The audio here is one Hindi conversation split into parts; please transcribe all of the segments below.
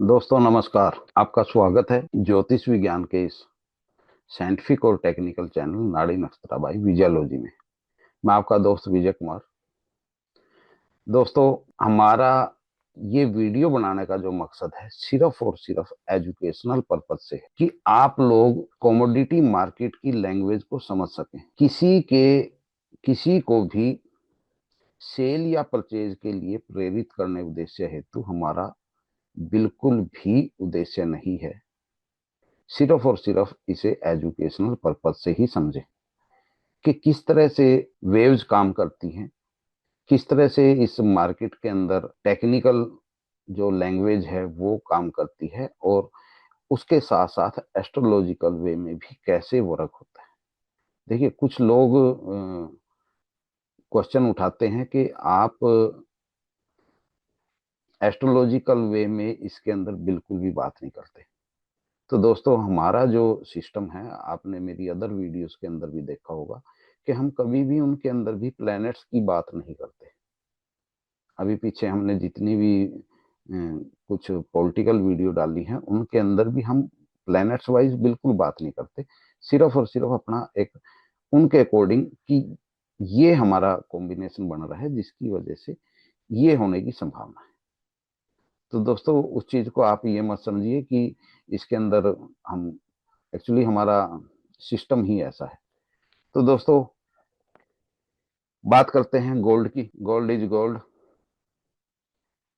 दोस्तों नमस्कार। आपका स्वागत है ज्योतिष विज्ञान के इस साइंटिफिक और टेक्निकल चैनल नाड़ी नक्षत्राबाई विजयोलॉजी में। मैं आपका दोस्त विजय कुमार। दोस्तों, हमारा ये वीडियो बनाने का जो मकसद है सिर्फ और सिर्फ एजुकेशनल पर्पज से है कि आप लोग कमोडिटी मार्केट की लैंग्वेज को समझ सकें। किसी को भी सेल या परचेज के लिए प्रेरित करने उद्देश्य हेतु हमारा बिल्कुल भी उद्देश्य नहीं है। सिर्फ और सिर्फ इसे एजुकेशनल पर्पज से ही समझें कि किस तरह से वेव्स काम करती हैं, किस तरह से इस मार्केट के अंदर टेक्निकल जो लैंग्वेज है वो काम करती है, और उसके साथ साथ एस्ट्रोलॉजिकल वे में भी कैसे वर्क होता है। देखिए, कुछ लोग क्वेश्चन उठाते हैं कि आप एस्ट्रोलॉजिकल वे में इसके अंदर बिल्कुल भी बात नहीं करते। तो दोस्तों, हमारा जो सिस्टम है, आपने मेरी अदर वीडियोस के अंदर भी देखा होगा कि हम कभी भी उनके अंदर भी प्लैनेट्स की बात नहीं करते। अभी पीछे हमने जितनी भी कुछ पॉलिटिकल वीडियो डाली हैं उनके अंदर भी हम प्लैनेट्स वाइज बिल्कुल बात नहीं करते। सिर्फ और सिर्फ अपना एक उनके अकॉर्डिंग कि ये हमारा कॉम्बिनेशन बन रहा है जिसकी वजह से ये होने की संभावना है। तो दोस्तों, उस चीज को आप ये मत समझिए कि इसके अंदर हम एक्चुअली हमारा सिस्टम ही ऐसा है। तो दोस्तों, बात करते हैं गोल्ड की। गोल्ड इज गोल्ड,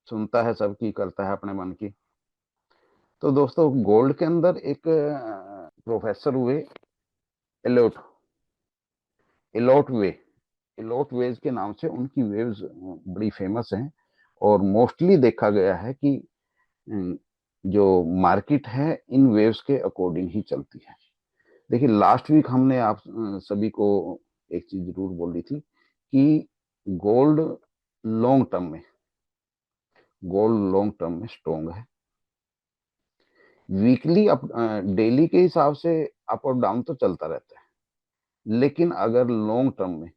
सुनता है सबकी, करता है अपने मन की। तो दोस्तों, गोल्ड के अंदर एक प्रोफेसर हुए, एलोट एलोट वे एलोट वेज के नाम से उनकी वेव्स बड़ी फेमस हैं। और मोस्टली देखा गया है कि जो मार्केट है इन वेव्स के अकॉर्डिंग ही चलती है। देखिए, लास्ट वीक हमने आप सभी को एक चीज जरूर बोली थी कि गोल्ड लॉन्ग टर्म में गोल्ड लॉन्ग टर्म में स्ट्रोंग है। वीकली अप डेली के हिसाब से अप और डाउन तो चलता रहता है, लेकिन अगर लॉन्ग टर्म में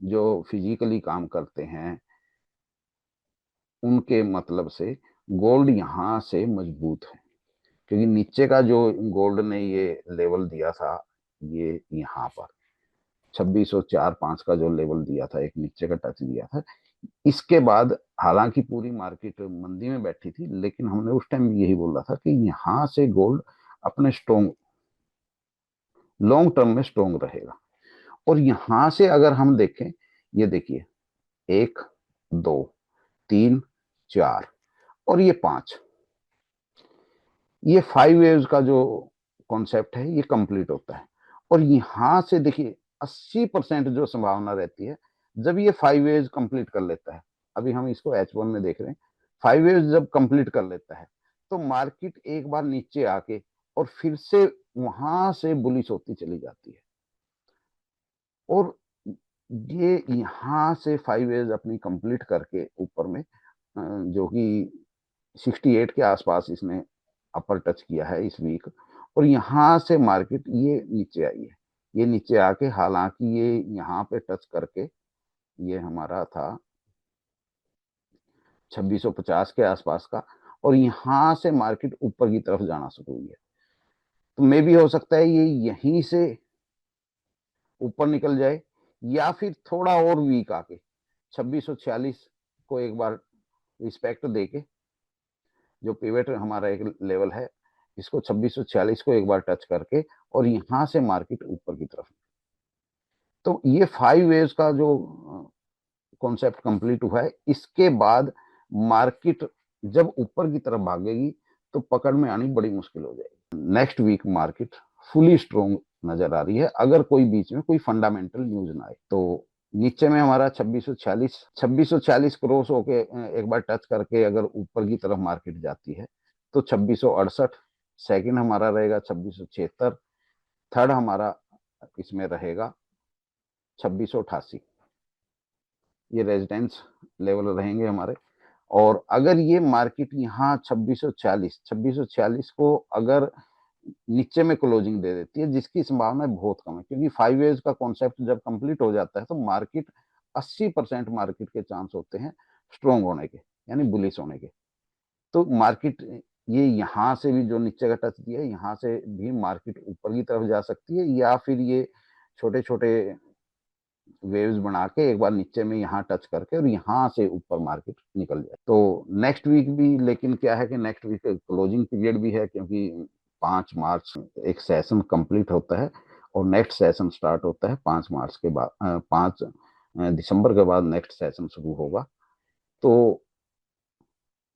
जो फिजिकली काम करते हैं उनके मतलब से गोल्ड यहाँ से मजबूत है। क्योंकि नीचे का जो गोल्ड ने ये लेवल दिया था, ये यहाँ पर 2604-5 का जो लेवल दिया था, एक नीचे का टच दिया था। इसके बाद हालांकि पूरी मार्केट मंदी में बैठी थी, लेकिन हमने उस टाइम यही बोला था कि यहाँ से गोल्ड अपने स्ट्रोंग लॉन्ग टर्म में स्ट्रोंग रहेगा। और यहां से अगर हम देखें, ये देखिए, 1, 2, 3, 4 और ये 5, ये 5 वेव्स का जो कॉन्सेप्ट है ये कंप्लीट होता है। और यहां से देखिए, 80% जो संभावना रहती है जब ये 5 वेव्स कंप्लीट कर लेता है। अभी हम इसको H1 में देख रहे हैं। 5 वेव्स जब कंप्लीट कर लेता है तो मार्केट एक बार नीचे आके और फिर से वहां से बुलिश होती चली जाती है। और ये यहाँ से 5 वेव्स अपनी कंप्लीट करके ऊपर में जो कि 68 के आसपास इसने अपर टच किया है इस वीक। और यहाँ से मार्केट ये नीचे आई है। ये नीचे आके, हालांकि ये यहाँ पे टच करके, ये हमारा था 2650 के आसपास का, और यहाँ से मार्केट ऊपर की तरफ जाना शुरू हुई है। तो मे भी हो सकता है ये यहीं से ऊपर निकल जाए, या फिर थोड़ा और वीक आके 2646 को एक बार रिस्पेक्ट देके, जो पिवट हमारा एक लेवल है, इसको 2646 को एक बार टच करके और यहां से मार्केट ऊपर की तरफ। तो ये 5 वेव्स का जो कॉन्सेप्ट कंप्लीट हुआ है, इसके बाद मार्केट जब ऊपर की तरफ भागेगी तो पकड़ में आनी बड़ी मुश्किल हो जाएगी। Next week market fully strong नजर आ रही है, अगर कोई बीच में कोई फंडामेंटल न्यूज ना आए। तो नीचे में हमारा 2640 क्रॉस होके एक बार टच करके अगर ऊपर की तरफ मार्केट जाती है तो 2668, सेकंड हमारा रहेगा 2676, थर्ड हमारा इसमें रहेगा 2688। ये रेजिडेंस लेवल रहेंगे हमारे। और अगर ये मार्केट यहाँ 2640 को अगर नीचे में क्लोजिंग दे देती है, जिसकी संभावना बहुत कम है, क्योंकि 5 वेव्स का कॉन्सेप्ट जब कंप्लीट हो जाता है तो मार्केट 80% मार्केट के चांस होते हैं स्ट्रोंग होने के, यानी बुलिश होने के। तो मार्केट ये यहाँ से भी जो नीचे का टच दिया है, यहाँ से भी मार्केट ऊपर की तरफ जा सकती है, या फिर ये छोटे छोटे वेव्स बना के एक बार नीचे में यहाँ टच करके और यहाँ से ऊपर मार्केट निकल जाए। तो नेक्स्ट वीक भी, लेकिन क्या है कि नेक्स्ट वीक क्लोजिंग पीरियड भी है, क्योंकि 5 मार्च एक सेशन कंप्लीट होता है और नेक्स्ट सेशन स्टार्ट होता है 5 मार्च के बाद, 5 दिसंबर के बाद नेक्स्ट सेशन शुरू होगा। तो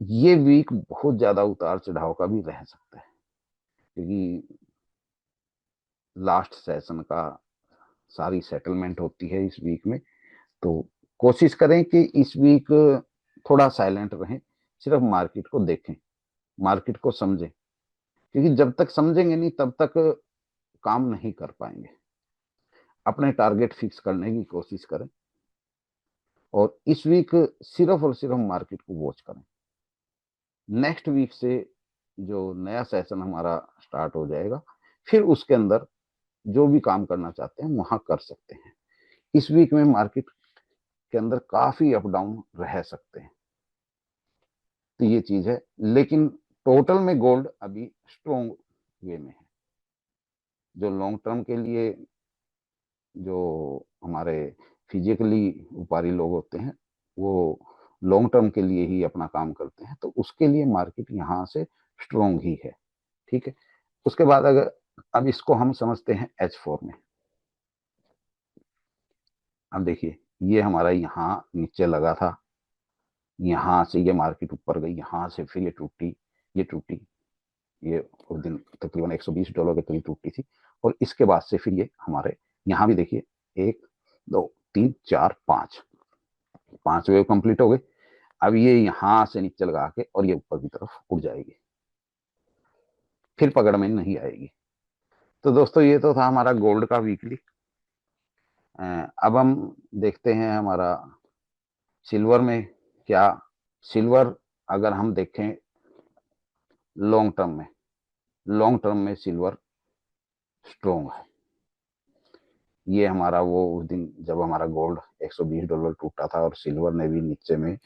ये वीक बहुत ज्यादा उतार चढ़ाव का भी रह सकता है, क्योंकि लास्ट सेशन का सारी सेटलमेंट होती है इस वीक में। तो कोशिश करें कि इस वीक थोड़ा साइलेंट रहें, सिर्फ मार्केट को देखें, मार्केट को समझें, क्योंकि जब तक समझेंगे नहीं तब तक काम नहीं कर पाएंगे। अपने टारगेट फिक्स करने की कोशिश करें और इस वीक सिर्फ और सिर्फ मार्केट को वॉच करें। नेक्स्ट वीक से जो नया सेशन हमारा स्टार्ट हो जाएगा, फिर उसके अंदर जो भी काम करना चाहते हैं वहां कर सकते हैं। इस वीक में मार्केट के अंदर काफी अप डाउन रह सकते हैं, तो ये चीज है। लेकिन टोटल में गोल्ड अभी स्ट्रॉन्ग वे में है। जो लॉन्ग टर्म के लिए, जो हमारे फिजिकली व्यापारी लोग होते हैं, वो लॉन्ग टर्म के लिए ही अपना काम करते हैं, तो उसके लिए मार्केट यहाँ से स्ट्रॉन्ग ही है। ठीक है। उसके बाद अगर अब इसको हम समझते हैं H4 में। अब देखिए, ये हमारा यहाँ नीचे लगा था, यहाँ से ये मार्केट ऊपर गई, यहाँ से फिर ये टूटी, ये टूटी, ये उस दिन तकरीबन $120 के करीब टूटी थी। और इसके बाद से फिर ये हमारे यहाँ भी देखिए, 1 2 3 4 5 5 वेव कंप्लीट हो गए। अब ये यहाँ से नीचे लगा के और ये ऊपर की तरफ उड़ जाएगी, फिर पकड़ में नहीं आएगी। तो दोस्तों, ये तो था हमारा गोल्ड का वीकली। अब हम देखते हैं हमारा सिल्वर में क्या। सिल्वर अगर हम देखें लॉन्ग टर्म में, लॉन्ग टर्म में सिल्वर स्ट्रोंग है। ये हमारा वो उस दिन जब हमारा गोल्ड $120 टूटा था और सिल्वर ने भी नीचे में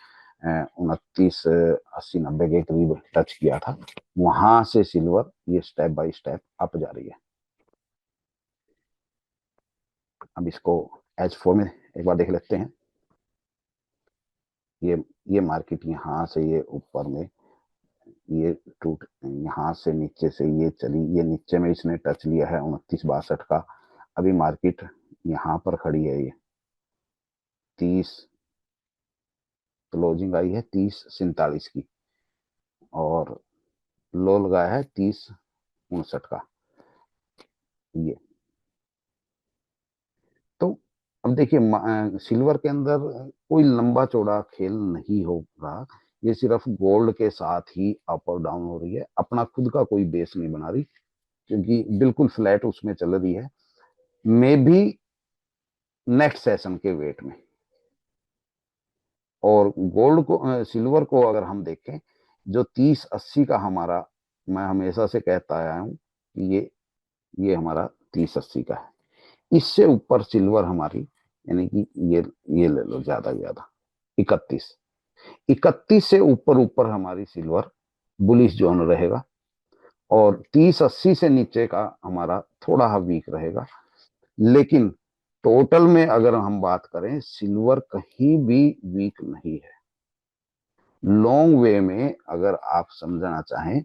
29 80 90 के करीब टच किया था, वहां से सिल्वर ये स्टेप बाय स्टेप अप जा रही है। अब इसको H4 में एक बार देख लेते हैं। ये ये मार्केट यहाँ से ये ऊपर में ये टूट, यहाँ से नीचे से ये चली, ये नीचे में इसने टच लिया है 29 62 का। अभी मार्केट यहाँ पर खड़ी है, ये 30 क्लोजिंग आई है 30 47 की, और लो लगाया है 30 59 का। ये तो अब देखिए, सिल्वर के अंदर कोई लंबा चौड़ा खेल नहीं हो रहा, ये सिर्फ गोल्ड के साथ ही अप और डाउन हो रही है, अपना खुद का कोई बेस नहीं बना रही, क्योंकि बिल्कुल फ्लैट उसमें चल रही है। मे भी नेक्स्ट सेशन के वेट में। और गोल्ड को, सिल्वर को अगर हम देखें, जो 30 80 का हमारा, मैं हमेशा से कहता आया हूं कि ये हमारा 30 80 का है। इससे ऊपर सिल्वर हमारी, यानी कि ये ले लो ज्यादा ज्यादा 31 31 से ऊपर ऊपर हमारी सिल्वर बुलिश जोन रहेगा, और 30 80 से नीचे का हमारा थोड़ा वीक रहेगा। लेकिन टोटल में अगर हम बात करें, सिल्वर कहीं भी वीक नहीं है। लॉन्ग वे में अगर आप समझना चाहें,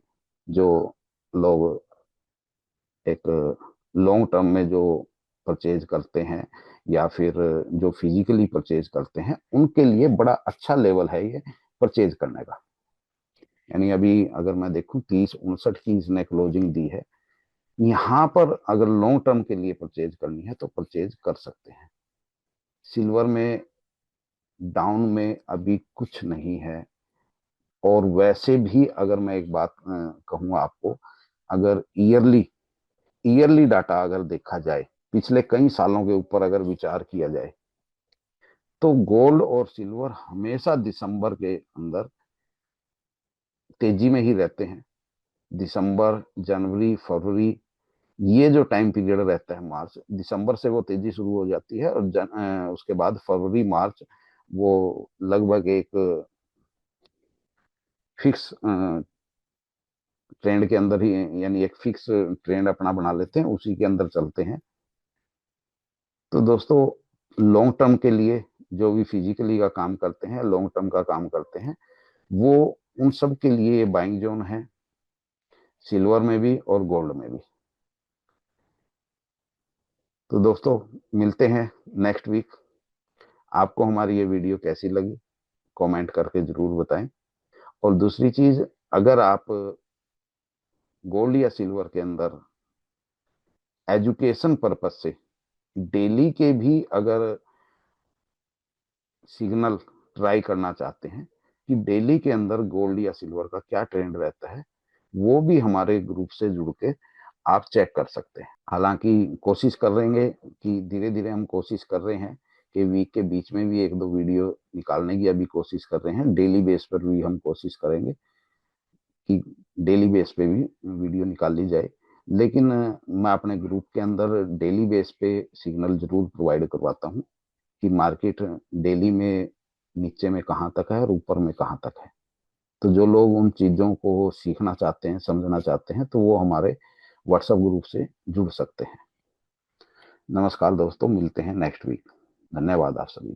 जो लोग एक लॉन्ग टर्म में जो परचेज करते हैं, या फिर जो फिजिकली परचेज करते हैं, उनके लिए बड़ा अच्छा लेवल है ये परचेज करने का। यानी अभी अगर मैं देखूं 30 59 की इसने क्लोजिंग दी है, यहाँ पर अगर लॉन्ग टर्म के लिए परचेज करनी है तो परचेज कर सकते हैं। सिल्वर में डाउन में अभी कुछ नहीं है। और वैसे भी अगर मैं एक बात कहूँ आपको, अगर ईयरली ईयरली डाटा अगर देखा जाए, पिछले कई सालों के ऊपर अगर विचार किया जाए, तो गोल्ड और सिल्वर हमेशा दिसंबर के अंदर तेजी में ही रहते हैं। दिसंबर जनवरी फरवरी, ये जो टाइम पीरियड रहता है, मार्च दिसंबर से वो तेजी शुरू हो जाती है, और उसके बाद फरवरी मार्च वो लगभग एक फिक्स ट्रेंड के अंदर ही, यानी एक फिक्स ट्रेंड अपना बना लेते हैं, उसी के अंदर चलते हैं। तो दोस्तों, लॉन्ग टर्म के लिए जो भी फिजिकली का काम करते हैं, लॉन्ग टर्म का काम करते हैं, वो उन सब के लिए ये बाइंग जोन है, सिल्वर में भी और गोल्ड में भी। तो दोस्तों, मिलते हैं नेक्स्ट वीक। आपको हमारी ये वीडियो कैसी लगी कमेंट करके जरूर बताएं। और दूसरी चीज, अगर आप गोल्ड या सिल्वर के अंदर एजुकेशन पर्पज से डेली के भी अगर सिग्नल ट्राई करना चाहते हैं कि डेली के अंदर गोल्ड या सिल्वर का क्या ट्रेंड रहता है, वो भी हमारे ग्रुप से जुड़ के आप चेक कर सकते हैं। हालांकि कोशिश कर रहे हैं कि धीरे धीरे हम कोशिश कर रहे हैं कि वीक के बीच में भी एक दो वीडियो निकालने की अभी कोशिश कर रहे हैं। डेली बेस पर भी हम कोशिश करेंगे कि डेली बेस पे भी वीडियो निकाल ली जाए। लेकिन मैं अपने ग्रुप के अंदर डेली बेस पे सिग्नल जरूर प्रोवाइड करवाता हूँ कि मार्केट डेली में नीचे में कहाँ तक है और ऊपर में कहाँ तक है। तो जो लोग उन चीज़ों को सीखना चाहते हैं, समझना चाहते हैं, तो वो हमारे व्हाट्सएप ग्रुप से जुड़ सकते हैं। नमस्कार दोस्तों, मिलते हैं नेक्स्ट वीक। धन्यवाद आप सभी का।